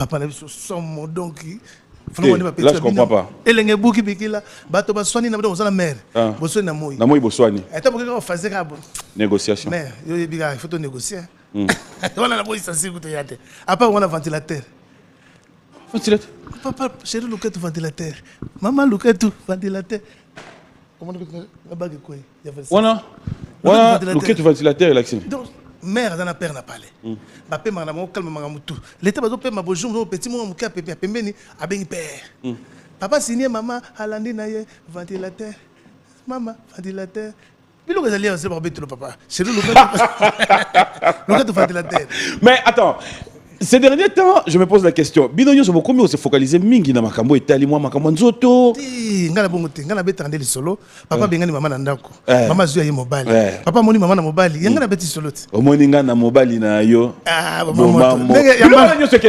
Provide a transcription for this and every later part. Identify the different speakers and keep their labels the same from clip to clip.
Speaker 1: Papa n'a vu son mot donc.
Speaker 2: Là, je comprends pas.
Speaker 1: Et les bouki bikila, bato baswani na bado la mer. Boswani na moi.
Speaker 2: Na moi boswani.
Speaker 1: Et toi pourquoi on faisait quoi?
Speaker 2: Négociation.
Speaker 1: Mais il faut négocier. On a la police à sécurité yate. Après on a ventilateur.
Speaker 2: Ventilateur.
Speaker 1: Papa, chérie, look at ventilateur. Maman, look at ventilateur. Comment on dit la bague quoi?
Speaker 2: Voilà. Look at ventilateur l'accès.
Speaker 1: Donc mère dans la père n'a parlé. Papa m'a dit calme mangamutu. L'état bazo père m'a bonjour petit mon muka pépé pembeni a ben père. Papa signé maman alandi na ye ventilateur. Maman ventilateur. Bilo que allez c'est pour bête le papa. C'est le look ventilateur.
Speaker 2: Mais attends, ces derniers temps, je me pose la question. Bidonyo so beaucoup mieux se focaliser mingi na makambo etali moi makambo nzoto.
Speaker 1: Ngala bongote, ngala betande li solo. Papa bengani maman na ndako. Maman zuya ye mobile. Papa moni maman na mobile. Yangana beti solo.
Speaker 2: Omoni nga na mobile na yo.
Speaker 1: Maman.
Speaker 2: C'est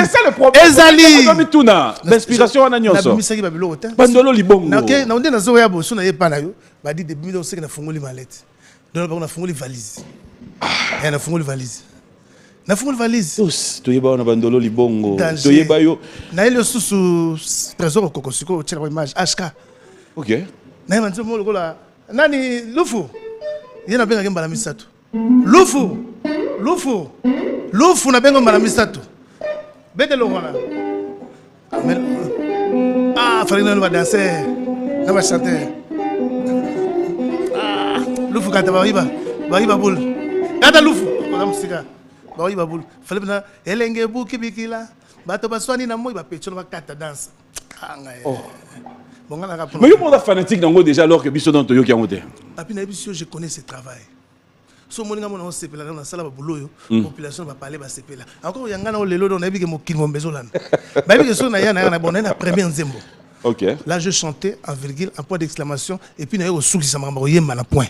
Speaker 2: ça le problème.
Speaker 1: Ezali.
Speaker 2: L'inspiration wana nyonso.
Speaker 1: Na bisaki ba biloko te.
Speaker 2: Bandolo libongo.
Speaker 1: Na OK, na onde na zo ya boso na ye pa na yo. Ba di de bimi seki na fungoli mallette. Donc ba na fungoli valise. Na fungoli valise. Na fungoli valise.
Speaker 2: Tous, toyeba on bandolo libongo. Toyeba yo.
Speaker 1: Na ile susu trésor kokosiko tira ko image HK.
Speaker 2: OK.
Speaker 1: Na manzo mo lokola nani lufu. Yena benga ngembala misatu. Lufu na benga ngembala misatu. Bete lokona. Fallait que nous danser. Nous va chanter. Lufu kata bariba boule. Kata lufu. Comme sika. Bariba boule. Fallait que elenge buki bikila. Bato baswani na moi ba pecho na kata danse. Bon ngana rappeler.
Speaker 2: Mais yo monde fanatique nango déjà alors que biso dans toyo ki ngote.
Speaker 1: Api na biso je connais ce travail. So moninga mona on sepela na sala ba bouloyo population va parler ba sepela. Encore yangana o lelo do na bike mo kingo mbezolana. Ba bike so na yana na bona na premier nzembo.
Speaker 2: OK.
Speaker 1: Là, je chantais en virgule, en point d'exclamation, et puis il y a eu aussi ça m'a envoyé mal à point.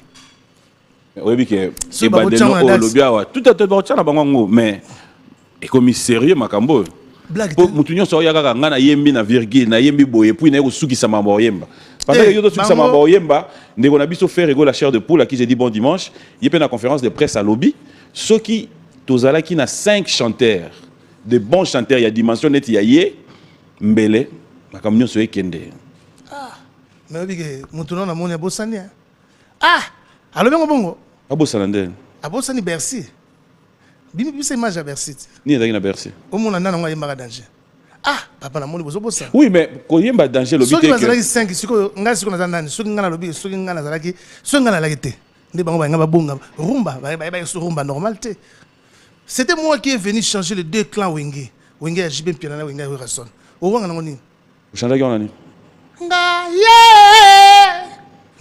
Speaker 2: Oui, que c'est pas de nous lobia tout à fait bon bango mais et comme sérieux makambo.
Speaker 1: Blague.
Speaker 2: Pour mutunyo so yaga ngana yembi na virgule na yembi boye puis na yosuki ça m'a envoyé. Pendant que yoto suki ça m'a envoyé ndeko na biso faire ego la chair de poule à qui j'ai dit bon dimanche, il y a une conférence de presse à lobby, ceux qui tozala qui na 5 chanteurs, de bons chanteurs, il y a dimension net yaye mbele. Makamnyo so ekende.
Speaker 1: Mais bige mutuno na moni abosani. Allo bengo bongo.
Speaker 2: Abosana ndene.
Speaker 1: Abosani Bercy. Bimi bisa image à Bercy.
Speaker 2: Ni ndaki na Bercy.
Speaker 1: Omona nana nga yemba danger. Papa na moni bozo bosa.
Speaker 2: Oui, mais ko yemba danger lobi te.
Speaker 1: Soki bazalaki 5 siko nga siko na nani, soki nga na lobi, soki nga na zalaki, soki nga na lakite. Ndi bango ba nga ba bonga. Rumba, ba so rumba normalité. C'était moi qui est venu changer les deux clans Wenge. Wenge a jibé piana Wenge a Rason. O wanga ngoni.
Speaker 2: Chanda gionani.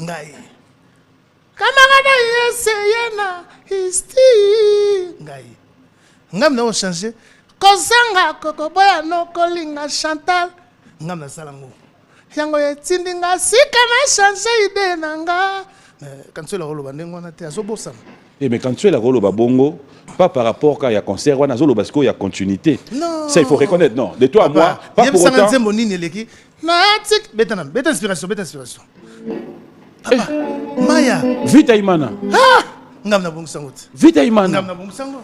Speaker 1: Ngaye. Camarade yeseyena isti. Ngaye. Ngam na o changer. Kozanga kokoboya no kolinga Chantal. Ngam na salango. Yango yetindi nga sika na changer idée nanga. Quand tu es la rolo bandengo na te azobosa.
Speaker 2: Mais quand tu es la rolo babongo, pas par rapport à y a concert wana zolo parce qu'il y a continuité.
Speaker 1: Non.
Speaker 2: Ça il faut reconnaître non. De toi à moi, pas pour autant.
Speaker 1: Bête inspiration. Papa, Maya.
Speaker 2: Vita Imana.
Speaker 1: Ngamna bongsangot.
Speaker 2: Vita Imana.
Speaker 1: Ngamna bongsango.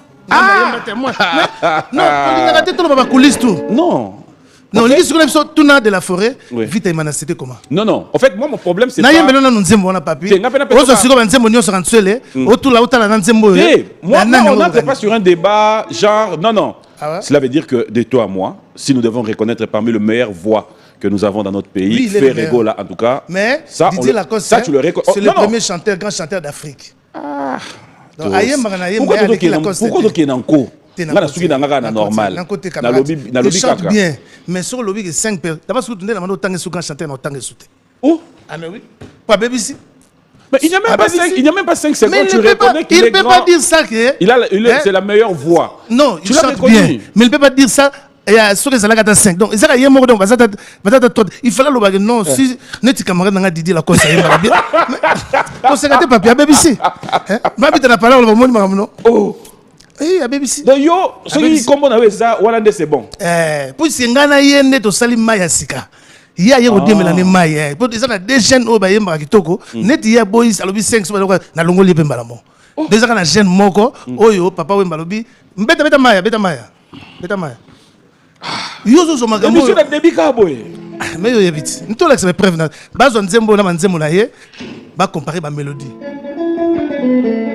Speaker 1: Non, on a tout le baba coulisses tout.
Speaker 2: Non.
Speaker 1: Non, les sur l'épisode Tuna de la forêt, Vita Imana c'était comment?
Speaker 2: Non. En fait, moi mon problème c'est
Speaker 1: pas. N'ayez pas nous nzembo on a papier. On se sur nzembo nyo sur ntswele. Autour là autour là nzembo.
Speaker 2: Moi on n'entre pas sur un débat genre non. Cela veut dire que de toi à moi, si nous devons reconnaître parmi les meilleures voix que nous avons dans notre pays, Ferrego là en tout cas.
Speaker 1: Mais
Speaker 2: ça tu le reconnais.
Speaker 1: C'est le premier chanteur, grand chanteur d'Afrique. Donc
Speaker 2: pourquoi tu es en cours? Nga na suki na ngaka na normal. Na lobby
Speaker 1: chante bien, mais sur le lobby que 5 personnes. D'abord sur le mano tangue sur grand chanteur na tangue souté.
Speaker 2: Oh,
Speaker 1: mais oui. Pas BBC.
Speaker 2: Mais il n'y a même pas 5 secondes.
Speaker 1: Mais tu reconnais qu'il est grand. Il ne peut pas dire ça que
Speaker 2: c'est la meilleure voix.
Speaker 1: Non, il chante bien. Mais il ne peut pas dire ça. Et sur les alagas 5. Donc ça y est mort donc il fallait le bagage non si net camarade n'a Didi la cause ça y est bien. On s'est gâté papier à BBC. Ma bite na parole le monde non. Oh. À BBC.
Speaker 2: Donc yo, celui comme on avait ça, Walande c'est bon.
Speaker 1: Pour si ngana yende to sali maya sika. Ya yego demela ne maya. Pour ça na des jeunes au ba yemba kitoko, net ya boys alobi 5 na longoli pe mbala mo. Déjà kana jeune moko, oyo papa we mbalobi, beta maya. Yo zo makambo.
Speaker 2: Émission na débit ka boy.
Speaker 1: Mais yo yebiti. Nto la c'est preuve na. Bazo nzembo na nzembo na ye. Ba comparer ba mélodie.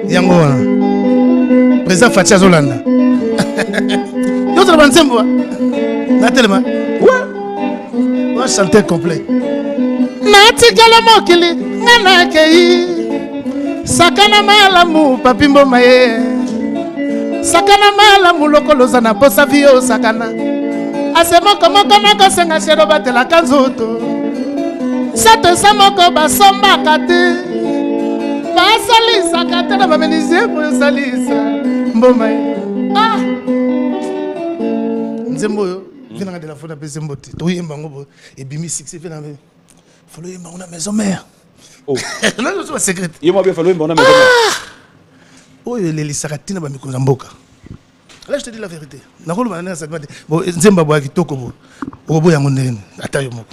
Speaker 1: Yango wana. Président Fatia Zolanda. Yo zo ba nzembo. Na tellement. Ouais. On chanter complet. Na tigala mokili ngana kei. Sakana malamu papimbo maye. Sakana malamu lokoloza na posa vio sakana. Asemoko moko nako senga shero batela kanzoto. Sato samoko basomba kate. Basalisa kate na bamenizie po salisa. Mboma. Ah. Nzembo yo, vina de la fona pe zembo te. To yemba ngobo e bimi 6 vina me. Folo yemba una maison mère. Oh. Là je suis secret.
Speaker 2: Yemba bien folo yemba una maison mère.
Speaker 1: Oh les lisaratina ba mikonza mboka. Là, je te dis la vérité. Bon, Zimbabwe qui toko bo. Obo yango nene. Ata yo moko.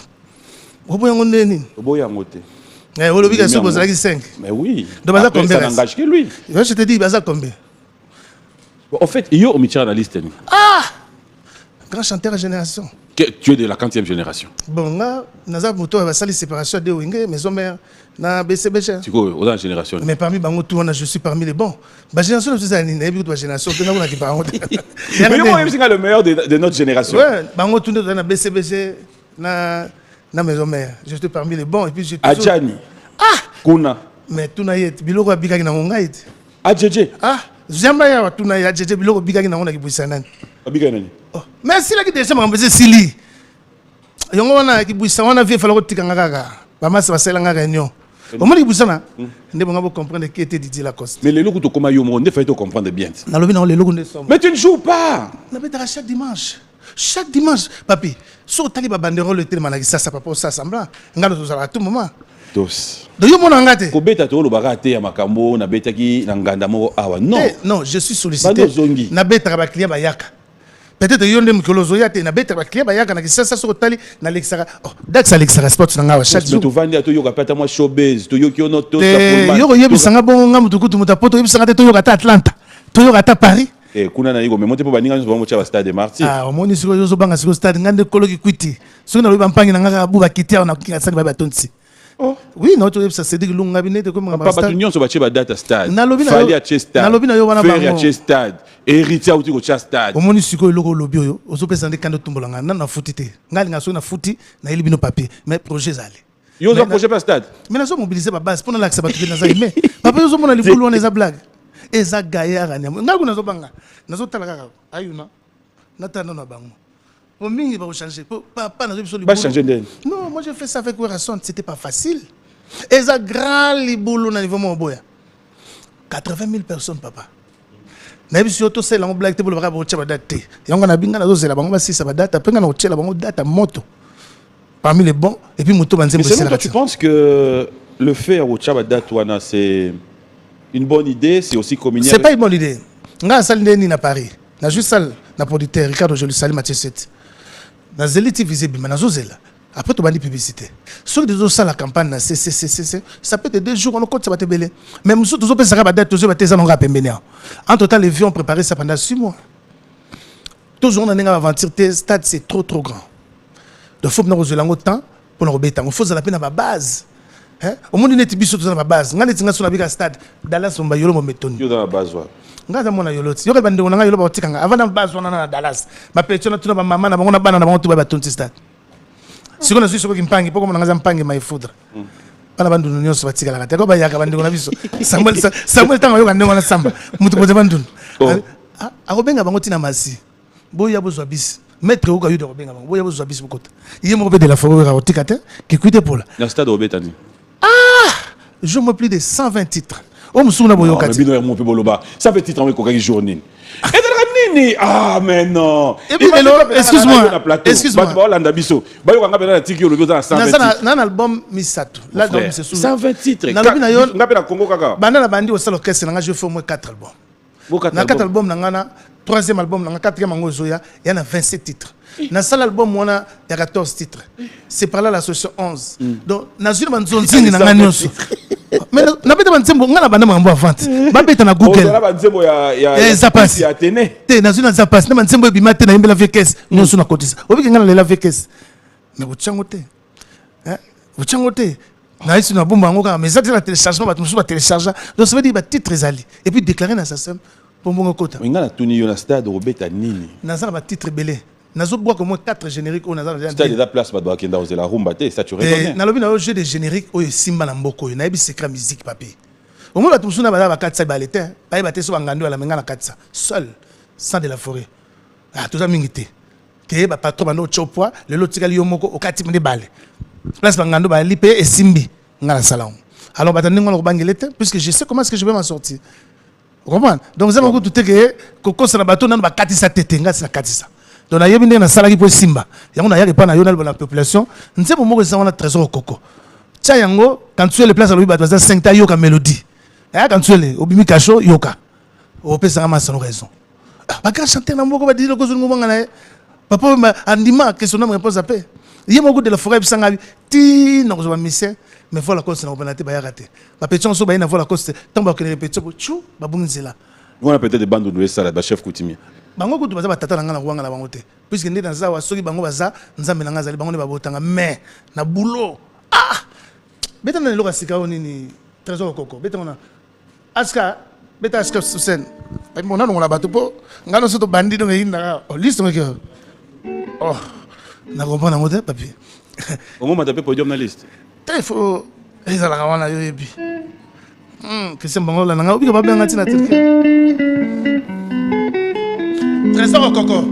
Speaker 1: Obo yango nene.
Speaker 2: Obo yango te.
Speaker 1: Eh, o lobi ka so bozala ki 5.
Speaker 2: Mais oui.
Speaker 1: Donc baza combien?
Speaker 2: Ça n'engage que lui.
Speaker 1: Je te dis baza combien?
Speaker 2: En fait, yo au mitira la liste.
Speaker 1: Ah! Grand chanteur de génération.
Speaker 2: Tu es de la 40e génération.
Speaker 1: Bon, là, naza moto va sali séparation de Wingé, maison mère na BCBG.
Speaker 2: Tu connais au dans génération.
Speaker 1: Mais parmi bango tout je suis parmi les bons. Ba génération c'est ça ni na bi génération, que na ki parents.
Speaker 2: Mais moi même c'est le meilleur de notre génération.
Speaker 1: Ouais, bango tout na BCBG na maison mère. Je suis parmi les bons et puis je
Speaker 2: Adjani. Ah, Kuna.
Speaker 1: Mais tout na yet biloko bigaki na ngai.
Speaker 2: Adjeje.
Speaker 1: Ah, jamais ya tout na ya jeje biloko bigaki na ngona ki buisana.
Speaker 2: Abigaki nani?
Speaker 1: Oh, mais si la qui déjà m'a mbese sili. Yongo wana ki buisa wana vie fala ko tikanga kaka. Ba masa basela nga réunion. Au moins ki buisana. Ndé bonga bo comprendre qui était Didier Lacoste.
Speaker 2: Mais les locaux to koma yo mo ndé fallait to comprendre bien.
Speaker 1: Na lobi na les locaux ne sont.
Speaker 2: Mais tu ne joues pas.
Speaker 1: Na beta chaque dimanche. Chaque dimanche, papi. So tali ba banderole le tellement na ça papa ça semblant. Ngalo to à tout moment.
Speaker 2: Dos.
Speaker 1: Do yo mona ngate.
Speaker 2: Ko beta to lo bagate ya makambo na beta ki na nganda mo awa. Non.
Speaker 1: Non, je suis sollicité. Na beta ba client ba yaka. Peut-être yonde mkolozo yate na beta ba client ba yaka na kisasa so tali na lexara. Oh, dax Alexara Sports na ngawa chaque jour.
Speaker 2: Mais to vandi to yoka pata moi showbiz, to yoki ono to
Speaker 1: sa yo yebi sanga bon ngamu tukutu mutapoto yebi sanga to yoka ta Atlanta. To yoka ta Paris.
Speaker 2: Eh kuna na yiko mais monte po baninga nzo mo cha stade Martyr.
Speaker 1: Ah, omoni siko yo zo banga siko stade ngande koloki kwiti. Siko na lobi mpangi na ngaka buba kitia na kinga sani ba tonsi. Oh. Oui, non, tu sais, ça c'est dit que l'on a bien comme un
Speaker 2: papa tout so bache ba data stade.
Speaker 1: Fali
Speaker 2: a stade.
Speaker 1: Na lobi na yo wana
Speaker 2: ba. Fali a stade. Héritier ou ko stade.
Speaker 1: Omoni siko loko lobi yo. Ozo pesa ndé kando tumbolanga na futite. Ngali nga so na futi na ili bino papier. Mais projet zale.
Speaker 2: Yo zo projet pas stade.
Speaker 1: Mais na so mobiliser ba base pour na l'accès ba tuki na za mais. Papa yo zo mona li bulu on eza blague. Eza gaillard anya. Ngaku na zo banga. Na zo tala kaka. Ayuna. Na tanda na bango. Au mingi va changer. Pas na zo
Speaker 2: ba changer ndé.
Speaker 1: Non, moi j'ai fait ça avec Werason, c'était pas facile. Et ça grand libulu na niveau mon boya. 80 000 personnes papa. Na biso to c'est la blague te pour le rabo tchaba date. Yonga na binga na zo zela bango ba sisa ba date, après na otchela bango date moto. Parmi les bons et puis moto banzembo c'est là.
Speaker 2: Tu penses que le faire au tchaba date wana c'est une bonne idée, c'est aussi communier.
Speaker 1: C'est pas une bonne idée. Nga salle ni na Paris. Na juste salle na producteur Ricardo je lui salue Mathieu 7. Na zeliti visible mais na zo zela. Après, tu vas dire publicité. Ceux qui ont la campagne, ça peut être 2 jours, on compte ça va te belé. Même si tu as fait ça, tu vas te faire en total, les vieux ont préparé ça pendant 6 mois. Toujours, on a une aventure, le stade, c'est trop grand. Il faut que nous ayons temps pour nous rebêter. Il faut que nous ayons base. Au monde, nous avons une base. Nous avons un stade. Dallas, on va y aller.
Speaker 2: Nous avons une base.
Speaker 1: Nous avons une base. Nous avons une base. Avant la base, on a Dallas. Ma personne, tu as ma maman, on a un stade. Si on a su ce qui mpangi, pourquoi on a un mpangi ma foudre. On a bandu n'union sur la tête. Comment y a bandu on a vu Samuel tant on a samba. Mutu pote bandu. A Robenga bango tina masi. Boya bozo bis. Maître ou kayu de Robenga bango. Boya bozo bis bukota. Il me de la forêt à Otikate qui cuite pour là.
Speaker 2: Le stade Robetani.
Speaker 1: Ah! Je me plus de 120 titres. On me souvient boyo kati.
Speaker 2: Ça fait titre en quoi journée. Ah mais non.
Speaker 1: Excuse-moi.
Speaker 2: Excuse-moi.
Speaker 1: Un album Misato. Là donc c'est
Speaker 2: 120 titres.
Speaker 1: Ngapela Congo kaka. Bana bandi au salon orchestre nga je fais au moins 4 albums. Na 4 albums nangana, 3e album nanga 4e mango zoya, il y en a 27 titres. Na seul album mona il y a 14 titres. C'est par là l'association 11. Donc na zone manzonzini nanga nyoso. Mais na beta banzembo ngana bana mambo avante. Ba beta na Google.
Speaker 2: On a banzembo ya
Speaker 1: Zapasse.
Speaker 2: Ya Téné.
Speaker 1: Te na zuna Zapasse na banzembo bimate na imbela vekes. Non suna kotisa. Obi ngana la vekes. Mais utchango te. Hein? Utchango te. Na ici na bomba ngoka mais ça c'est la téléchargement ba musu ba télécharger. Donc ça veut dire ba titre ezali et puis déclarer na SACEM pour mbongo kota.
Speaker 2: Ngana tuni yo na stade Robeta nini.
Speaker 1: Na za ba titre belé. Nazo bois comme 4 génériques on a za.
Speaker 2: Stade la place ba doit kenda oser la rumba te ça tu reconnais.
Speaker 1: Na lobi na jeu de générique o simba na mboko na yebi secret musique papier. Au moins ba musuna ba 4 ba l'été. Ba ba te so ngando la menga na 4 seul sans de la forêt. Ah tout ça mingité. Que ba patron ba no chopoa le lotikali yo moko o kati mde balé. Place bangando ba lipe et simbi ngala salon. Alors batandi ngolo bangelete puisque je sais comment est-ce que je vais m'en sortir. Vous comprenez? Donc vous avez beaucoup tout que koko sana bato nanu ba katisa tete ngasi na katisa. Donc na yebi na salaki po simba. Yango na yaki pa na yona la population, nse po moko ça on a trésor koko. Tia yango quand tu es le place à lui bato za 5 ta yoka mélodie. Eh quand tu es le obimi kacho yoka. O pesa ma sans raison. Ba ka chanter na moko ba dire ko zungu ngana. Papa andima question na réponse à paix. Il y a beaucoup de la forêt qui sont ti na ko mission mais voilà cause na obanate ba yakate ba pétion so ba ina voilà cause tant ba que répéter chou ba bunzela
Speaker 2: on a peut-être des bandes de ça ba chef coutumier
Speaker 1: bango kutu baza batata na ngana kuanga na bango te puisque ndé dans za wa soki bango baza nzambe na ngazali bango ne ba botanga mais na boulot beta na loka sika nini trésor koko beta na aska beta aska susen ba mona no la bato po ngano so to bandido nginda liste ngeke na comprendre ngode papier
Speaker 2: au moment d'appel podium na liste
Speaker 1: il faut ils ala kawana yo yebi que c'est bon là nga obi ka ba benga tina tirke trésor koko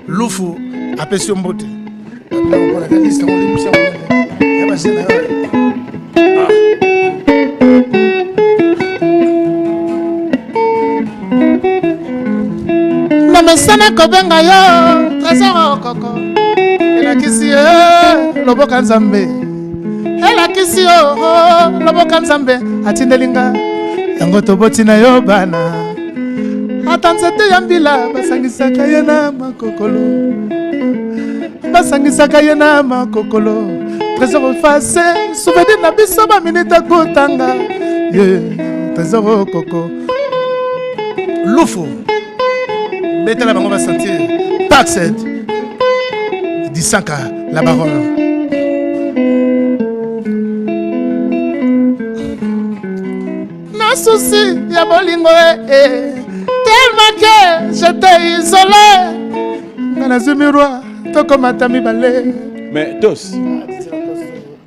Speaker 1: lufu apesio mbote on la liste on l'émission ya ba sena na mesana ko benga yo trésor koko la kisi loboka nzambe la kisi loboka nzambe atindelinga yango toboti na yo bana ata nzete ya mbila basangisaka ye na makokolo trésor face souvenir na biso ba minute kotanga ye trésor koko lufu betela bango basentir taxed Sanka, la baronne. Na souci, ya bolingo tellement que j'étais isolé. Dans la miroir, to comme atami balé.
Speaker 2: Mais tous.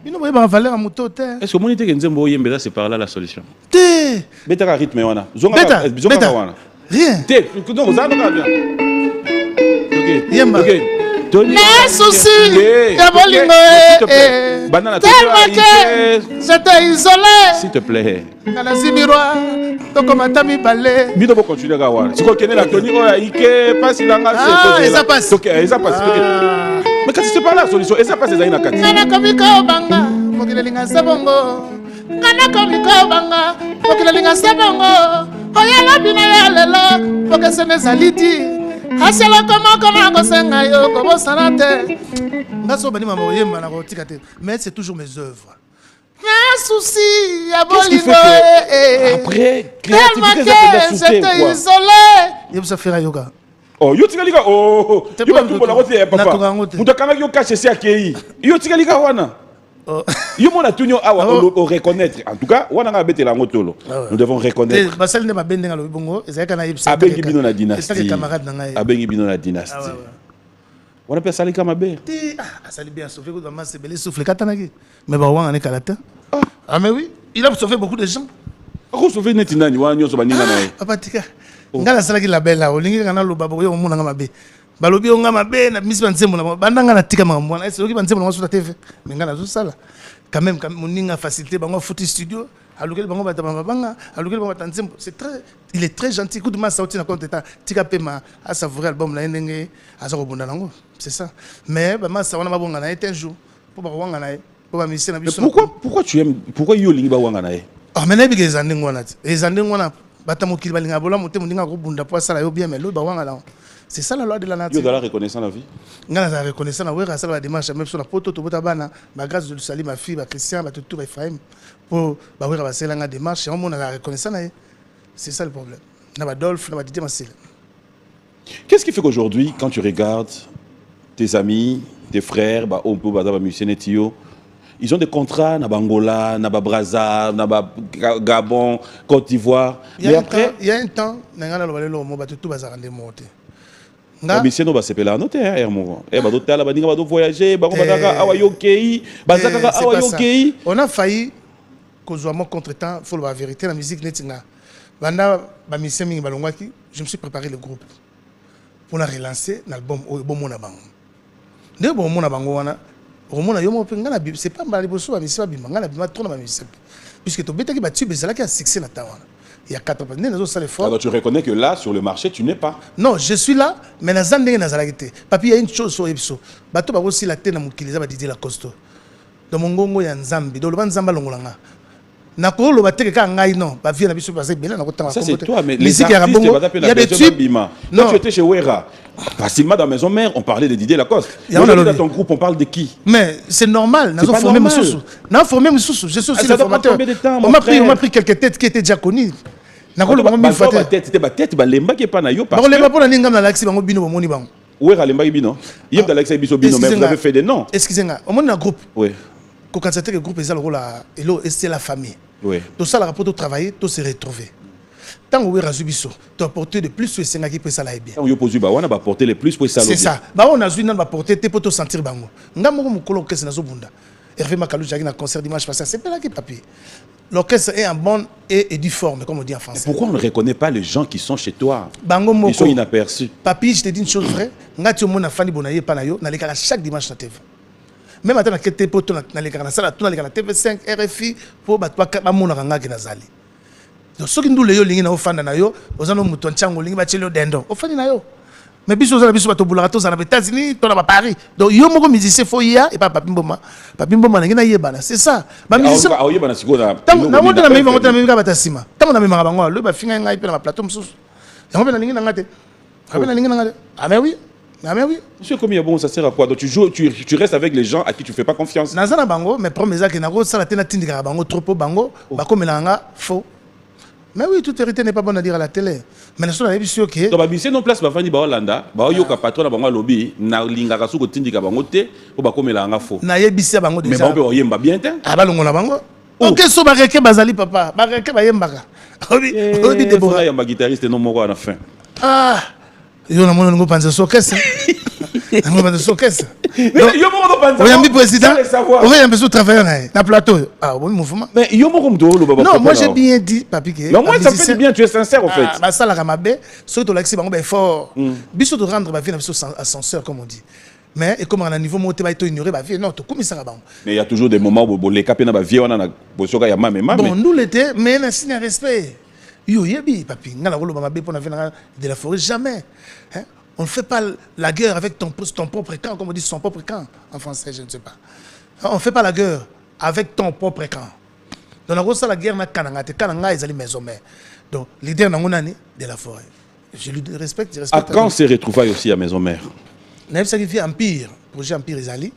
Speaker 1: Bino boye ba valeur moto te.
Speaker 2: Est-ce que monite que nzembo yembeza c'est par là la solution?
Speaker 1: Te.
Speaker 2: Beta ka rythme wana.
Speaker 1: Beta wana. Rien.
Speaker 2: Te, donc vous avez bien. OK.
Speaker 1: Yemba.
Speaker 2: OK.
Speaker 1: Na souci, ya bolingo tellement que j'étais isolé.
Speaker 2: S'il te plaît.
Speaker 1: Dans la miroir, to comme atami balé.
Speaker 2: Bino bo continuer ka wana. Si ko kene la toni oya ike passe la ngase
Speaker 1: c'est ça passe.
Speaker 2: OK, ça passe. Mais quand c'est pas la solution, et ça passe ça ina kati.
Speaker 1: Ngana komiko banga, mokilelinga sabongo. Ngana komiko banga, mokilelinga sabongo. Oya bina ya lelo, pokesene saliti. Asela comment kosenga yo ko sanate. Ngaso bani mama oyemba na ko tikate. Mais c'est toujours mes œuvres. Un souci, ya bolingo
Speaker 2: après créativité ça fait
Speaker 1: j'étais isolé. Yeb ça faire yoga.
Speaker 2: Oh, yo tika lika oh. Yo ba tuko na kote papa. Mutakanga yo cache c'est akei. Yo tika lika wana. Yo mona tunyo awa o reconnaître. En tout cas, wana nga betela ngotolo. Nous devons reconnaître.
Speaker 1: Basal ne ba bendenga lo bongo, ezaka na yebisa.
Speaker 2: Abengi bino na dynastie.
Speaker 1: C'est camarade na ngai.
Speaker 2: Abengi bino na dynastie. On appelle ça les kamabe.
Speaker 1: Ça bien sauvé que maman c'est belé souffle katanaki. Mais ba wanga ne kalata. Ah mais oui, il a sauvé beaucoup de gens.
Speaker 2: Ko sauvé neti nani wa nyonso baninga na ye.
Speaker 1: Papa tika. Ngala salaki la belle là, olingi kana lo baba yo muna ngama be. Balobi onga mabe na misi banzembo na bandanga na tika mambo na esoki banzembo na sur la TV. Mais ngala zo sala. Quand même moninga facilité bango photo studio. Alukeli bango batama banga, alukeli bango batanzembo. C'est très il est très gentil. Coup de masse sauti na compte état. Tika pema à savourer album la ndenge aza ko bunda nango. C'est ça. Mais ba massa wana mabonga na été un jour pour ba wanga na
Speaker 2: pourquoi tu aimes pourquoi yo lingi ba wanga na ye
Speaker 1: ah mais nabi ke zanding wana ti ezanding wana batamokili balinga bola mote mondinga ko bunda po sala yo bien mais lo ba wanga la C'est ça la loi de la
Speaker 2: Yo
Speaker 1: nature.
Speaker 2: dans la reconnaissance la vie.
Speaker 1: Ngana za reconnaissant na wera ça la démarche même sur la poto to bota bana ba grâce de salut ma fille ba Christian ba tout ba Ephraim pour ba wera ba sela nga démarche on a reconnaissant na. C'est ça le problème. Na ba Dolph na ba Didier Massel.
Speaker 2: Qu'est-ce qui fait qu'aujourd'hui quand tu regardes tes amis, tes frères, bah on peut ba musicien etio, ils ont des contrats na Angola, na Brazza, na Gabon, Côte d'Ivoire. Mais après
Speaker 1: il y a un temps ngana lo balelo mo ba tout ba za rendre monter.
Speaker 2: Mais si nous va se peler noter hein mon ba doter la ba ninga ba do voyager ba ko ba awa yokei ba zaka awa yokei
Speaker 1: on a failli kozwa mo contretemps faut la vérité la musique netinga banda ba musicien mingi balongwaki je me suis préparé le groupe pour la relancer l'album bon mona bango nde bon mona bango wana romona yo mo penga na c'est pas mbali boso ba musicien ba bimanga na bima trop na ba musicien puisque to betaki ba tube ezalaki a succès na tawana. Il y a 4 ans.
Speaker 2: Alors tu reconnais que là, sur le marché, tu n'es pas.
Speaker 1: Non, je suis là, mais dans Zandé, papi, il y a une chose sur Epso. Bato ba aussi la tête na mukiliza ba Didier Lacoste. Dans mon gongo ya Nzambi, dans le ban Zamba longolanga. Na ko lo bateke ka ngai non, ba vie na biso ba bela na kotanga.
Speaker 2: Ça c'est toi, mais les artistes,
Speaker 1: il y a des tubes.
Speaker 2: Non, tu étais chez Wera. Facilement dans Maison Mère, on parlait de Didier Lacoste. Aujourd'hui dans ton groupe, on parle de qui?
Speaker 1: Mais c'est normal, nous avons formé Moussou. Nous avons formé Moussou, je suis aussi le formateur. On m'a pris quelques têtes qui étaient déjà connues.
Speaker 2: Nakolo bango mille fois tête c'était ba tête ba lemba ke pa na yo parce
Speaker 1: que lemba pona ninga na laxi bango bino bomoni bango
Speaker 2: Wera lemba bino yem da laxi biso bino mais vous avez fait des noms.
Speaker 1: Excusez-moi, on a un groupe.
Speaker 2: Oui.
Speaker 1: Quand c'était le groupe ezala rola elo c'est la famille.
Speaker 2: Oui.
Speaker 1: Tout ça la rapport au travail, tout se retrouver. Tant Wera zubiso, tu apporter de plus sur senga qui peut ça la bien.
Speaker 2: On yo poser ba wana ba porter le plus pour ça.
Speaker 1: C'est ça. Ba on a zui nan ba porter te pour te sentir bango. Ngamo ko mukolo kese na zo bunda. Hervé Makalou jagi na concert dimanche passé, c'est pas là qui papier. L'orchestre est en bonne et difforme, comme on dit en français.
Speaker 2: Pourquoi on ne reconnaît pas les gens qui sont chez toi?
Speaker 1: Bango Moko.
Speaker 2: Ils sont inaperçus.
Speaker 1: Papi, je te dis une chose vraie. Ngati omona fani bonaye panayo, na lekala chaque dimanche na TV. Même attends na kete poto na lekala na sala tout na lekala TV5 RFI pour batwa ba mona kanga ki nazali. Donc soki ndule yo lingi na ofanda na yo, ozano muto nchango lingi ba chelo dendo. Ofani na yo. Mais biso za biso bato bulaka to za na États-Unis, to na Paris. Donc yo moko musicien fo ya et pas Papi Mboma. Papi Mboma na ngina yebana, c'est ça. Ba musicien
Speaker 2: a yebana sikola.
Speaker 1: Na moto na mevi ngota mevi ka batasima. Tango na mevi ngaba lo ba finga ngai pe na plateau msusu. Yango pe na lingi na ngate. Abe na lingi na ngate. Ah mais oui. Ah mais oui.
Speaker 2: Monsieur comme bon ça sert à quoi? Donc tu joues tu restes avec les gens à qui tu fais pas confiance.
Speaker 1: Na zana bango mais promesa que na go sala tena tindika bango trop bango ba komela nga faux. Mais oui, toute vérité n'est pas bonne à dire à la télé. Mais nous sommes à l'émission qui est.
Speaker 2: Donc, si non place, Bafani Baolanda, Baoyoka patron, Bango lobby, na lingarasu ko tindika bango te, pour bakomela nga faux.
Speaker 1: Na yebisi bango déjà.
Speaker 2: Mais bango oyemba bien te.
Speaker 1: Ah balongo na bango. Ok, so bareke bazali papa, bareke bayembaka. Obi Deborah.
Speaker 2: Yamba guitariste non moko à la fin.
Speaker 1: Ah, yo na mono ngo panza sokesa. Ngo panza sokesa.
Speaker 2: Yo moko panza.
Speaker 1: Oyambi président. Oyambi sous travailleur na plateau. Ah, bon mouvement.
Speaker 2: Mais yo moko mdo lo baba.
Speaker 1: Non, moi j'ai bien dit papi que.
Speaker 2: Non, moi ça fait bien, tu es sincère en fait.
Speaker 1: Bah ça la ramabe, so to laxi bango ben fort. Biso de rendre ba vie na biso ascenseur comme on dit. Mais et comme à un niveau monté ba to ignorer ba vie non to comme ça bango.
Speaker 2: Mais il y a toujours des moments où les capé na ba vie wana na bosoka ya mame mame.
Speaker 1: Bon, nous l'été mais na signe respect. Yo yebi papi, ngala rolo ba be pour na vie de la forêt jamais. Hein? On ne fait pas la guerre avec ton propre camp, comme on dit son propre camp en français, je ne sais pas. On ne fait pas la guerre avec ton propre camp. Donc, on a la guerre, ils allaient maison mère. Donc, l'idée de la forêt. Je lui respecte, je respecte.
Speaker 2: À quand ces retrouvailles aussi à maison mère?
Speaker 1: On a sacrifié Empire, projet Empire Isali.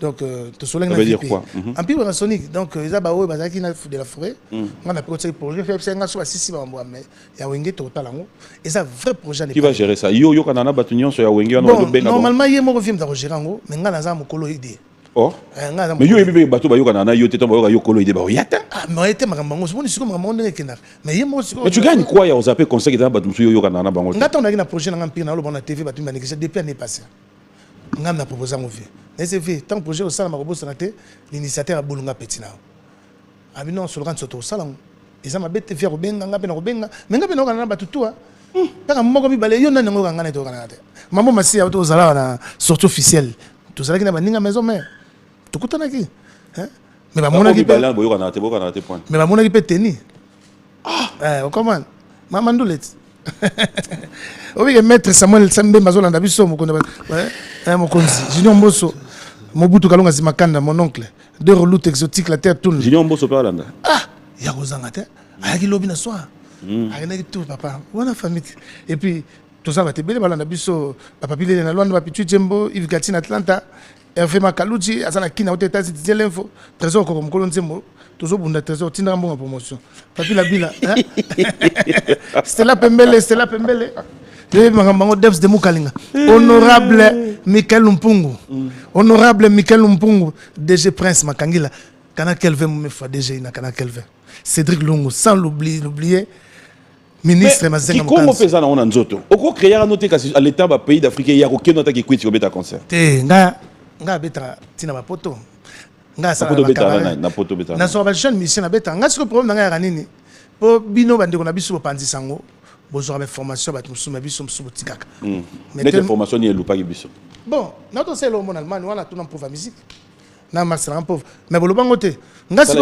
Speaker 1: Donc,
Speaker 2: ça veut dire quoi?
Speaker 1: Empire Panasonic. Donc, ils ont de la forêt. On a pris ce projet, il y a un vrai projet.
Speaker 2: Qui va gérer ça? Yo kanana batunion sur Yawenge.
Speaker 1: Normalement, il y a un film de gérer, mais on a un mokolo idée.
Speaker 2: Oh. Mais yo ebi bato ba yo kanana yo teto ba yo kolo idée ba yata.
Speaker 1: Ah, mais était makambango, c'est bon si comme makambango nekena. Mais
Speaker 2: mais tu gagnes quoi ya ozape conseil que bato yo kanana bango.
Speaker 1: Ngata on a un projet na Empire na lo bon na TV bato ba négocier depuis l'année passée. Ngam na proposer en vie. Mais c'est fait tant projet au sala makobo sanate l'initiateur a bolunga petina. Abi non sur le rang soto sala. Ils ont bête faire obenga ngape na obenga. Mais ngape na kanana bato tout. Kaka moko mi bale yo na ngo ngana to kanana. Maman masi ya to sala na sortie officielle. Tout ça qui na baninga maison mère. Tout qui hein mais ba mona ki
Speaker 2: bala boyo kana te point
Speaker 1: mais ba mona ki peut tenir on commande maman doulet obi ke maître Samuel Sambe mazolanda biso mokonda mokonzi Junior Mboso Mobutu Kalonga Zimakanda mon oncle deux routes exotiques la terre tourne
Speaker 2: Junior Mboso pa landa
Speaker 1: ya kozanga te ayaki lobi na soir ayaki tout papa wana famille et puis Tout ça va te bien, balanda biso, papa Pilé na Luanda, papi Tchembo, Yves Gatine Atlanta, Hervé Makaluchi, Azana Kina, aux États-Unis, l'info, Trésor comme Colonzembo, toujours bon Trésor, Tina bon promotion. Papi la Bila, Stella Pembele. Le Mangambo Devs de Moukalinga. Honorable Michael Mpungu. Honorable Michael Mpungu, DG Prince Makangila. Kana Kelvin Moumefa, DG Ina Kana Kelvin. Cédric Longo, sans l'oublier. Ministre Mazenga
Speaker 2: Mukanzi. Comment faire ça dans Nzoto? Oko créer un autre à l'état du pays d'Afrique, il y a aucun autre qui quitte au bêta concert.
Speaker 1: Nga beta tina mapoto. Nga sa
Speaker 2: na poto beta.
Speaker 1: Na so ba jeune mission na beta. Nga ce problème nga ranini. Po bino bande ko na biso panzi sango. Bozo ba formation ba tumsuma biso msubu tikaka.
Speaker 2: Mais cette formation ni elupa ki biso.
Speaker 1: Bon, notre c'est le monde Allemagne, wala tout na pauvre musique. Na max na pauvre. Mais bolobango te. Nga ce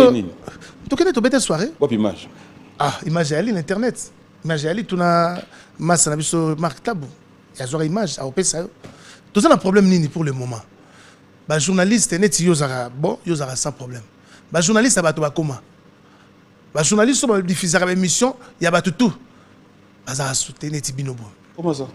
Speaker 1: to kene to beta soirée.
Speaker 2: Quoi image?
Speaker 1: Ah, image ali internet. Image ali tuna masse na biso Marc Tabou. Ya zo image a opesa. Tout ça un problème nini pour le moment. Ba journaliste net yozara bon, yozara sans problème. Ba journaliste abato ba comment? Ba journaliste ba diffuser la émission, ya ba tout. Azara soutenir net binobo.
Speaker 2: Comment ça?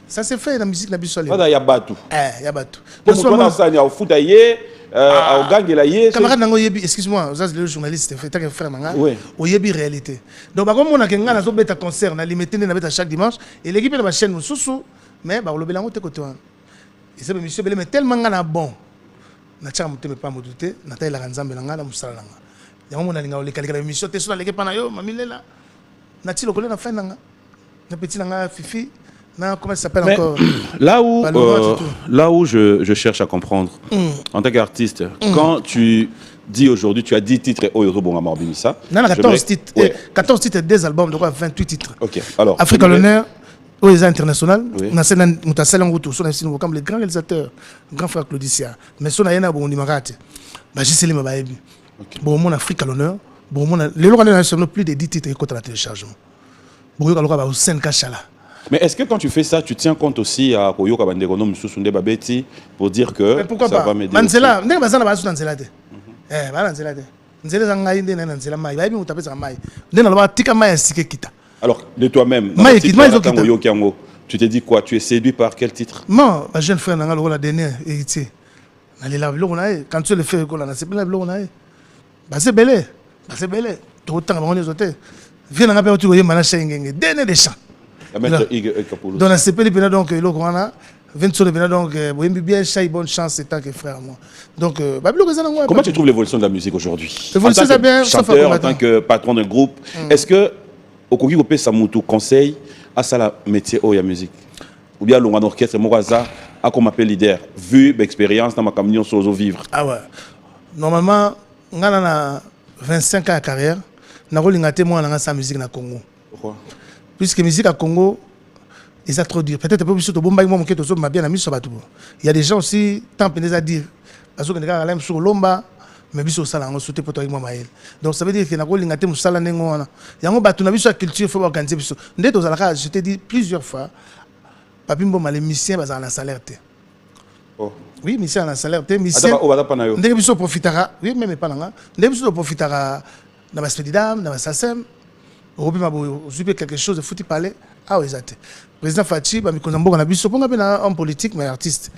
Speaker 1: Ça se fait dans la musique na biso le.
Speaker 2: Voilà, ya batu.
Speaker 1: Ya batu.
Speaker 2: Comme on ça au foot aillé, au gang la yé.
Speaker 1: Camarade nango yebi, excuse-moi, ça le journaliste fait tant que frère nanga. O yebi réalité. Donc ba comme on a kenga na zo beta concert na limité na beta chaque dimanche et l'équipe de ma chaîne mususu mais ba lobela ngote côté wana. Et c'est monsieur Belé mais tellement ngana bon. Na tchaka muteme pas mo douter, na taille la nzambe na ngala musala nanga. Yango mona linga ole kalika émission te sur la l'équipe na yo mamilela. Na ti lokole na fin nanga. Na petit nanga fifi. Non, comment ça s'appelle encore?
Speaker 2: Là où je cherche à comprendre, en tant qu'artiste, quand tu dis aujourd'hui, tu as 10 titres au Eurobonga Marbimissa.
Speaker 1: Non, 14 titres. 14 titres, 2 albums, donc 28 titres.
Speaker 2: Ok, alors.
Speaker 1: Afrique à l'honneur, aux international. On a celle en route, on a comme les grands réalisateurs, grand frère Claudicia. Mais si on a un bon numéroté, bah j'ai scellé ma baby. Bon, mon Afrique à l'honneur, bon, mon les locaux nationaux plus de 10 titres contre la téléchargement. Bon, il y a 5 cachala.
Speaker 2: Mais est-ce que quand tu fais ça, tu tiens compte aussi à Koyoka Bandegonom Sousunde Babeti pour dire que
Speaker 1: mais pourquoi
Speaker 2: ça
Speaker 1: pas?
Speaker 2: Va m'aider?
Speaker 1: Manzela, n'est pas ça na Nzela te. Nzela te. Nzela zangai ndena Nzela mai. Ba bi mutapesa mai. Ndena loba tika mai sike kita.
Speaker 2: Alors, de toi-même, tu t'es dit quoi? Tu es séduit par quel titre?
Speaker 1: Non, ma jeune frère nanga la dernière héritier. Na la vlo na e, quand tu le fais ko la na c'est la vlo na e. Ba c'est belé. Ba c'est belé. To tanga bango zote. Viens nanga pe otu yema na shengenge. Dene de chant. Donc, c'est pas le donc le Corana, 20 sur le donc bien chay bonne chance c'est tant que frère moi. Donc
Speaker 2: comment tu trouves l'évolution de la musique aujourd'hui?
Speaker 1: L'évolution c'est bien,
Speaker 2: chanteur, en tant que patron d'un groupe, est-ce que au Kogi Opé Samutu conseille à ça la métier au ya musique? Ou bien l'on a un orchestre Moraza à comme appelle leader, vu l'expérience dans ma camion sur vivre.
Speaker 1: Ah ouais. Normalement, on a 25 ans de carrière, na rolinga témoin dans sa musique na Congo.
Speaker 2: Pourquoi?
Speaker 1: Puisque la musique à Congo, ils ont trop dur. Peut-être que tu as bien amis sur Batou. Il y a des gens aussi, tant pénés à dire. Parce que les gens sur l'omba, mais ils sont salants, sauté pour toi avec moi. Donc ça veut dire que les gens qui sont salants, il y a un bateau, il y a une culture, il faut organiser. Je t'ai dit plusieurs fois, Papi Mboma, les musiciens, ils ont un salaire. Oui, musiciens ont un salaire. Musiciens, ils profiteront. Oui, même pas là. Ils profiteront dans la Spédidam, dans la Sassem. J'ai quelque chose de foutu parler. Ah oui, exact. Président Fachi, bah, on a vu ce qu'on appelle un homme politique, mais artiste.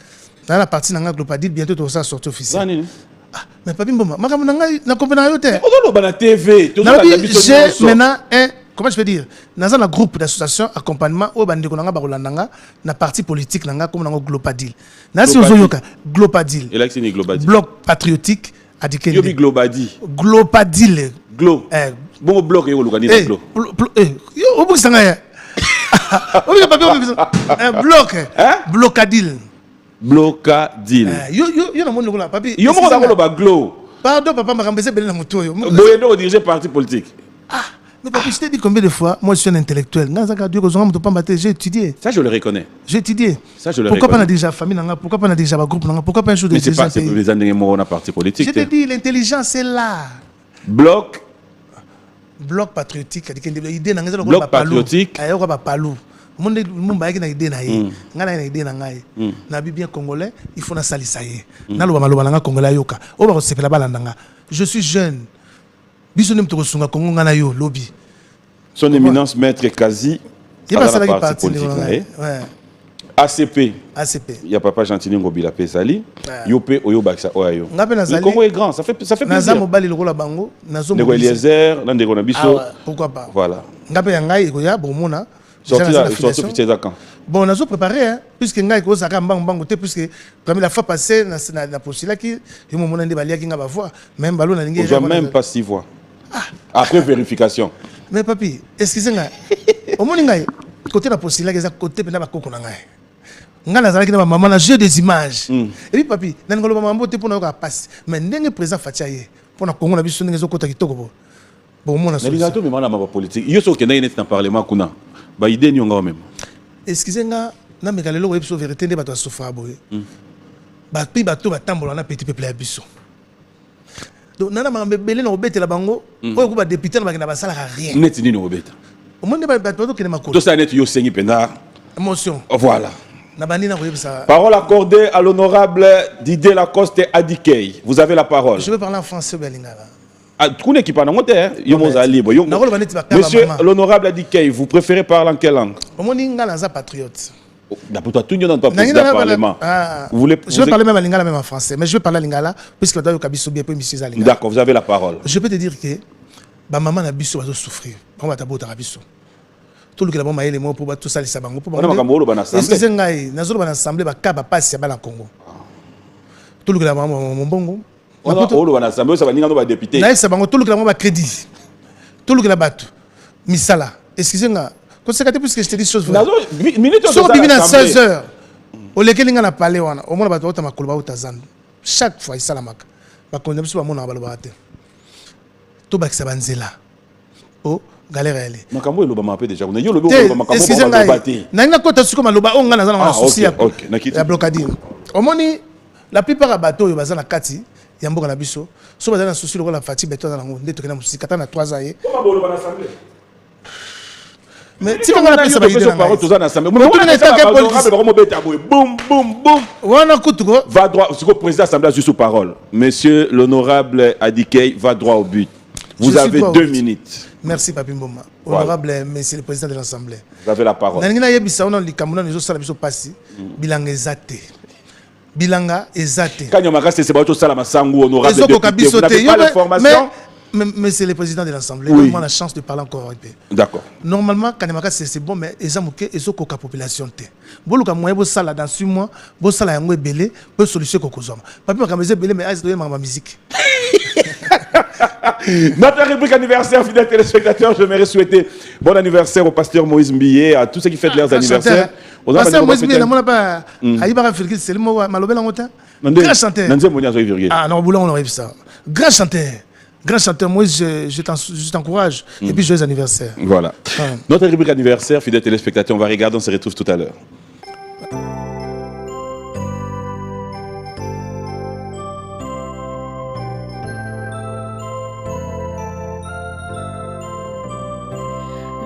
Speaker 1: Dans la partie n'a pas dit bientôt tout ça sortir officiel. Ah, mais pas bien bon. Ma camarade n'a compris rien.
Speaker 2: On a la TV.
Speaker 1: J'ai maintenant un, comment je peux dire, dans un groupe d'association accompagnement au bande de Nanga Barolandanga, na parti politique Nanga comme Nanga Glopadil. Nasi Ozoyoka Glopadil.
Speaker 2: Et là c'est ni Glopadil.
Speaker 1: Bloc patriotique à Dikende.
Speaker 2: Yobi Glopadil.
Speaker 1: Glopadil.
Speaker 2: Glo. Bon bloc et au Lugani
Speaker 1: Glo. Yo au bout ça ngaya. Bloc. Blocadil.
Speaker 2: Blocadil.
Speaker 1: Yo na monde là papi.
Speaker 2: Yo mo ko ba Glo.
Speaker 1: Pardon papa m'a rembessé belé na moto yo.
Speaker 2: Boyendo diriger parti politique.
Speaker 1: Ah, mais papi, je t'ai dit combien de fois, moi je suis un intellectuel. J'ai étudié.
Speaker 2: Ça je le reconnais.
Speaker 1: J'ai étudié.
Speaker 2: Ça je le
Speaker 1: pourquoi
Speaker 2: reconnais.
Speaker 1: pas on a déjà famille, pourquoi pas on a déjà un groupe, pourquoi pas un jour de
Speaker 2: mais c'est pas les années où on a parti politique.
Speaker 1: Je t'ai dit l'intelligence est là.
Speaker 2: Bloc
Speaker 1: patriotique,
Speaker 2: bloc patriotique.
Speaker 1: Monde mumba na idée na ye ngana na idée na ngai na bien congolais il faut na salisa ye na loba maloba nga congolais yoka o ba ko sepela balandanga je suis jeune biso nem to sunga kongo ngana yo lobby
Speaker 2: son éminence maître Kazi
Speaker 1: Il y a pas ça qui
Speaker 2: parti
Speaker 1: parti.
Speaker 2: politique.
Speaker 1: Ouais.
Speaker 2: ACP.
Speaker 1: ACP.
Speaker 2: Il y a Papa Gentili Ngobila Pesali. Yopé Oyo Baksa Oyo. Le Congo est grand, ça fait plaisir.
Speaker 1: Naza mobali le rôle bango, nazo
Speaker 2: Ndeko Eliezer, Ndeko Nabiso.
Speaker 1: Pourquoi pas.
Speaker 2: Voilà.
Speaker 1: Ngape yangai ekoya bomona.
Speaker 2: Sorti officiel à quand.
Speaker 1: Bon, nazo préparé hein, puisque ngai ko saka mbango te puisque comme la fois passée na postula qui yo mona ndi balia ki ngaba voix, même balo na lingi.
Speaker 2: Je même pas 6 voix. Après vérification.
Speaker 1: Mais papi, excusez-moi. Au moni ngai côté la postula qui za côté pena ba koko na ngai. Nga nazalaki na maman na jeu des images. Et puis papi, na ngolo mambo te pona ka passe. Mais ndenge président Fatia ye pona Congo na biso ndenge zo kota kitoko bo. Bon mona so.
Speaker 2: Na mais mana ma politique. Yo so kenda net na parlement kuna. Ba idée ni nga même.
Speaker 1: Excusez-moi, na mekalelo web so vérité nde bato souffra boye. Ba pi bato batambola na petit peuple ya biso. Donc nana ma belé na obetela bango, oyo ko ba député na bakina basala rien.
Speaker 2: Net ni no obeta.
Speaker 1: Au monde ba bato ke na makolo.
Speaker 2: To sa net yo sengi penda.
Speaker 1: Émotion.
Speaker 2: Voilà.
Speaker 1: Parole
Speaker 2: accordée à l'honorable Didier Lacoste Adikei. Vous avez la parole.
Speaker 1: Je vais parler en français, Belingara.
Speaker 2: Monsieur l'honorable Adikei, vous préférez parler en quelle langue?
Speaker 1: Patriote.
Speaker 2: Je
Speaker 1: vais parler même en lingala, même en français. Mais je vais parler en lingala, puisque le Kabiso bien peu monsieur Lingala.
Speaker 2: D'accord, vous avez la parole.
Speaker 1: Je peux te dire que ma maman a biso va souffrir. On va t'aboter à biso. Tout le monde a les mots pour tout ça, les sabango. Excusez-moi, nous avons assemblé ba kaba passe à Congo. Tout le monde a mon bongo.
Speaker 2: On a assemblé, ça va venir dans député.
Speaker 1: Naïs sabango, tout le monde a crédit. Tout le monde a battu. Misala. Excusez-moi. Conséquent, puisque je te dis chose vraie. Sur le à 16 heures. Au lequel il a parlé, au moins, on a colobé au Tazan. Chaque fois, il s'est la marque. Par contre, je ne sais pas si tout le monde est là. Oh, galère elle est.
Speaker 2: Nakambo le bama déjà. On a eu le bama Nakambo.
Speaker 1: Excusez-moi. Nanga kota suko maloba on ngana na souci ya blocadine. Omoni la plupart bateau yo bazana kati ya mboka na biso. So bazana souci le la fatigue beto na ngo ndeto kena musika tana 3 ans ye.
Speaker 2: Comment bolo bana assemblée?
Speaker 1: Mais si on a pris ça ba idée na
Speaker 2: parole tous en assemblée.
Speaker 1: Mais on a été quel
Speaker 2: politique boum boum boum.
Speaker 1: Wana kutuko
Speaker 2: va droit au président assemblée juste sous parole. Monsieur l'honorable Adikei va droit au but. Vous avez 2 minutes.
Speaker 1: Merci Papi Mboma. Honorable Monsieur le Président de l'Assemblée.
Speaker 2: Vous avez la parole.
Speaker 1: Nangina yebisa ona likamuna nizo sala biso pasi. Bilanga ezate. Bilanga ezate.
Speaker 2: Kanyama kase c'est bato sala masangu honorable
Speaker 1: député. Vous
Speaker 2: n'avez pas l'information.
Speaker 1: Mais c'est le président de l'Assemblée. Oui. On a la chance de parler encore un peu.
Speaker 2: D'accord.
Speaker 1: Normalement, Kanyama c'est bon, mais ezamuke ezokoka population te. Boluka moyen bo sala dans 6 mois, bo sala yango ebele, bo solution kokozoma. Papi makameze ebele mais aise doye ma musique.
Speaker 2: Notre rubrique anniversaire, fidèles téléspectateurs, je voudrais souhaiter bon anniversaire au pasteur Moïse Mbillet, à tous ceux qui fêtent leurs anniversaires.
Speaker 1: Pasteur Moïse Mbillet, on n'a pas. C'est le mot malobé en montant. Grand chanteur. Ah non, on aurait vu ça. Grand chanteur, Moïse, je t'encourage. Et puis joyeux anniversaire.
Speaker 2: Voilà. Notre rubrique anniversaire, fidèles téléspectateurs, on va regarder, on se retrouve tout à l'heure.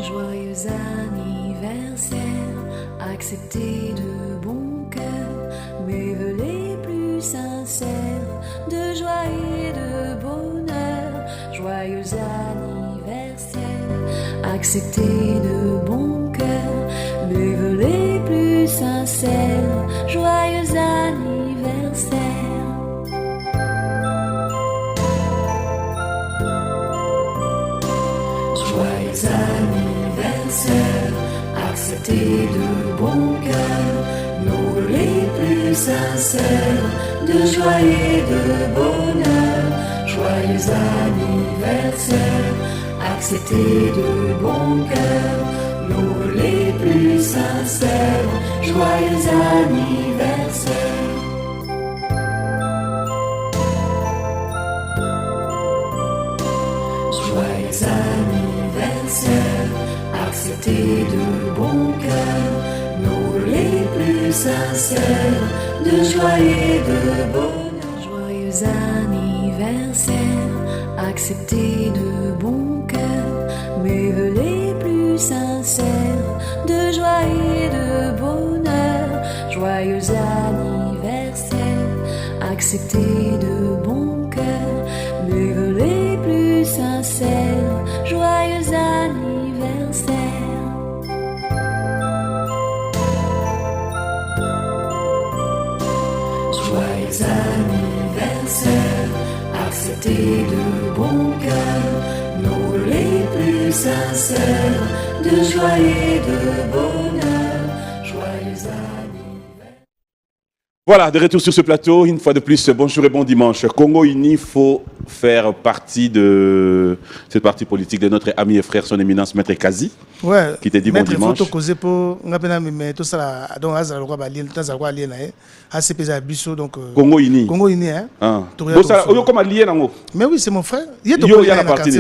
Speaker 3: Joyeux anniversaire, acceptez de bon cœur mes vœux les plus sincères de joie et de bonheur. Joyeux anniversaire, acceptez de bon cœur mes vœux les plus sincères. Joyeux anniversaire. Joyeux anniversaire, acceptez de bon cœur nos vœux les plus sincères de joie et de bonheur. Joyeux anniversaire, acceptez de bon cœur nos vœux les plus sincères. Joyeux anniversaire. Joyeux anniversaire, acceptez de bon cœur nos vœux les plus sincères de joie et de bonheur. Joyeux anniversaire, acceptez de bon cœur mes vœux les plus sincères de joie et de bonheur. Joyeux anniversaire, acceptez de bon cœur mes vœux les plus sincères. Joyeux anniversaire. Joyeux anniversaire, acceptez de bon cœur nos les plus sincères de joie et de bonheur. Joyeux anniversaire.
Speaker 2: Voilà, de retour sur ce plateau, une fois de plus, bonjour et bon dimanche. Congo Uni, faut faire partie de cette partie politique de notre ami et frère, son éminence, Maître Kazi,
Speaker 1: Ouais.
Speaker 2: qui te dit bon dimanche.
Speaker 1: Photo causé pour ngapena mais tout ça donc azala kwa balien tout ça kwa alien na ACP za biso donc
Speaker 2: Congo Uni.
Speaker 1: Congo uni hein.
Speaker 2: Ah.
Speaker 1: Toria
Speaker 2: Bon, ça,
Speaker 1: Tofu.
Speaker 2: oyo comme allié nango.
Speaker 1: Mais oui, c'est mon frère. Il
Speaker 2: Yo, y a la partie.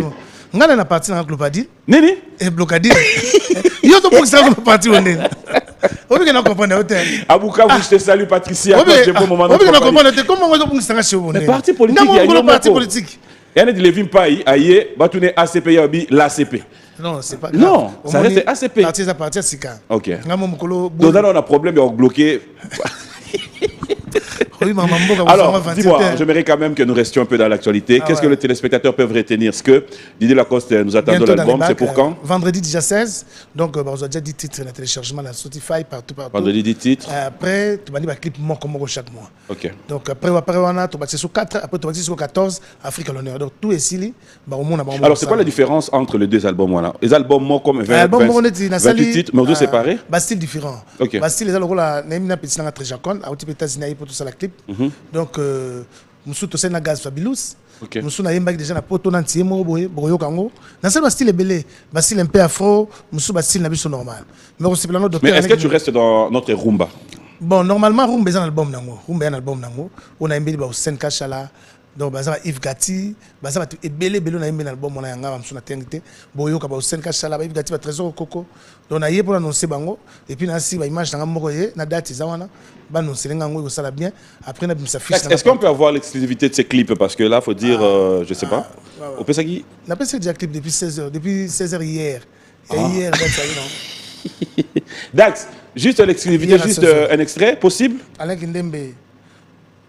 Speaker 1: Ngana na partie na Globadi
Speaker 2: Nini?
Speaker 1: et Blocadi. Yo to pour ça na partie on est. On peut comprendre hôtel.
Speaker 2: Abuka, je te salue Patricia.
Speaker 1: On peut comprendre comment on peut ça chez vous.
Speaker 2: Mais parti politique, il y a
Speaker 1: un parti politique.
Speaker 2: Il y a des Levin Pai, aïe, batouné ACP yabi l'ACP.
Speaker 1: Non, c'est pas
Speaker 2: Non, ça reste ACP.
Speaker 1: Parti Sika.
Speaker 2: OK.
Speaker 1: Ngamo mukolo.
Speaker 2: Donc là on a problème de bloquer.
Speaker 1: Oui, maman,
Speaker 2: alors, dis-moi, j'aimerais quand même que nous restions un peu dans l'actualité. Qu'est-ce que les téléspectateurs peuvent retenir? Ce que Didier Lacoste nous attend de l'album, c'est pour quand?
Speaker 1: Vendredi déjà 16. Donc, on a déjà 10 titres dans le téléchargement, dans Spotify, partout.
Speaker 2: Vendredi 10 titres.
Speaker 1: Après, tu vas dire un clip comme chaque mois.
Speaker 2: OK.
Speaker 1: Donc, après, on a, tu vas sur 4, après, tu vas sur 14, Afrique à l'honneur. Donc, tout est ici.
Speaker 2: Alors, c'est quoi la différence entre les deux albums? Voilà. Les albums, moi, comme 28 titres, mais deux séparés?
Speaker 1: Style différent.
Speaker 2: OK.
Speaker 1: Style, les albums, on petit très jacon, à petit États-Unis pour tout ça, la clip. Donc, nous sommes na gaz fabulous. Nous sommes déjà na poto nanti boyo kango. Na seul style belé, style un peu afro, nous sommes style na biso normal. Mais
Speaker 2: est-ce que tu restes dans notre rumba?
Speaker 1: Bon, normalement rumba est un album nango. Rumba est un album nango. On a imbeli ba Sen Kachala. Donc baza Yves Gatti, baza ba ebele na imbeli album on a yanga msuna tengite. Boyo ka ba Sen Kachala, Yves Gatti ba Trésor Koko. Donc na yé pour annoncer bango et puis na si ba image nanga moko ye na date za wana. Ba annoncer ngango ko sala bien. Après na bimsa fiche.
Speaker 2: Est-ce qu'on peut avoir l'exclusivité de ces clips parce que là faut dire je sais pas. Au peut ça qui
Speaker 1: n'a pas déjà clip depuis 16h hier. Et hier non.
Speaker 2: Dax, juste l'exclusivité, juste un extrait possible?
Speaker 1: Alain Kindembe.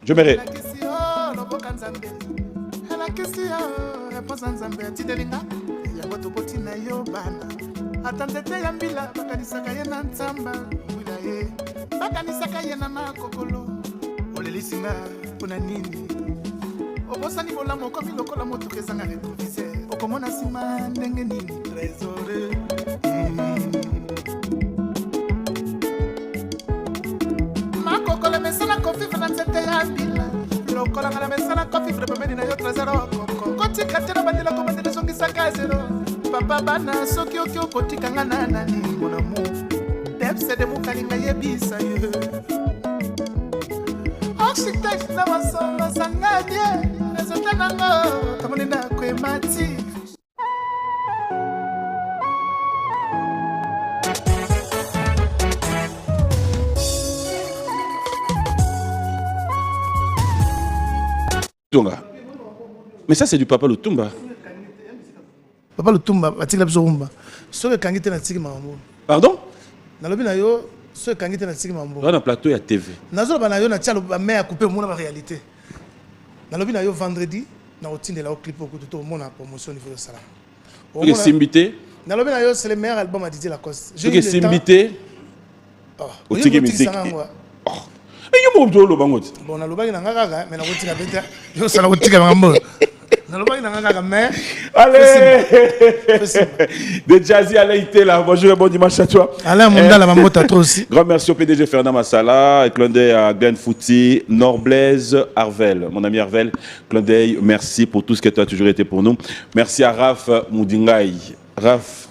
Speaker 2: Je mérite.
Speaker 1: Obosani bolamo komi lokola moto kezanga rétroviseur okomona sima ndenge nini trésor makokole mesala kofife na nzete ya mbila lokola ngala mesala kofife pembeni na yo trésor kotika tena bandela komandela zongisaka zero papa bana soki oki okotikanga na nani mon amour depse de mukalinga yebisa yo architecte na wasonga sangadie nezotanango kamonenda kwemati
Speaker 2: Tunga. Mais ça c'est du Papa Lutumba.
Speaker 1: Papa Lutumba batikla biso rumba soki kangite na tiki mambo.
Speaker 2: Pardon?
Speaker 1: Nalobi na yo soki kangite na tiki mambo.
Speaker 2: Dans un plateau ya TV.
Speaker 1: Nazo ba na yo na tia ba mère couper mon réalité. Nalobi na yo vendredi na otinde la clip pour tout le monde en promotion niveau de salam.
Speaker 2: Que Simbité.
Speaker 1: Nalobi na yo c'est le meilleur album à Didier Lacoste.
Speaker 2: Que Simbité.
Speaker 1: Au tiki musique.
Speaker 2: Mais yo mo lo bango.
Speaker 1: Bon na lobaki na ngaka mais na kotika beta. Yo sala kotika mambo. Na lobaki na ngaka mais
Speaker 2: allez. De Jazzy Alain là. Bonjour et bon dimanche à toi.
Speaker 1: Alain Munda la mambo trop aussi.
Speaker 2: Grand merci au PDG Fernand Massala, et clin d'œil à Glenn Fouti, Norblaise Arvel, mon ami Arvel, clin d'œil, merci pour tout ce que tu as toujours été pour nous. Merci à Raph Moudingaï. Raph,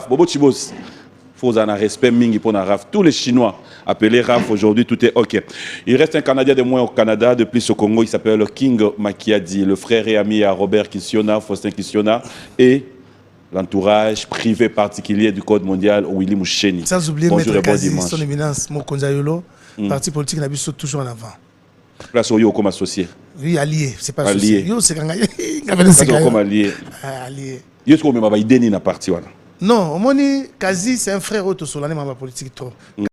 Speaker 2: Bobo Chibos. Faut en respect mingi pour Raph. Tous les Chinois appelés Raph aujourd'hui, tout est OK. Il reste un Canadien de moins au Canada, de plus au Congo, il s'appelle King Makiadi, le frère et ami à Robert Kissiona, Faustin Kissiona et l'entourage privé particulier du Code mondial, Willy Moucheni.
Speaker 1: Sans oublier Maître Kazi, son éminence, Mokonza Yolo, parti politique Nabiso toujours en avant.
Speaker 2: Place au comme associé.
Speaker 1: Oui, allié, c'est pas
Speaker 2: allié.
Speaker 1: Yo, c'est
Speaker 2: comme allié.
Speaker 1: Allié.
Speaker 2: Yo, c'est comme ma idée ni na parti.
Speaker 1: Non, Omoni Kazi, c'est un frère autosolane dans la politique trop.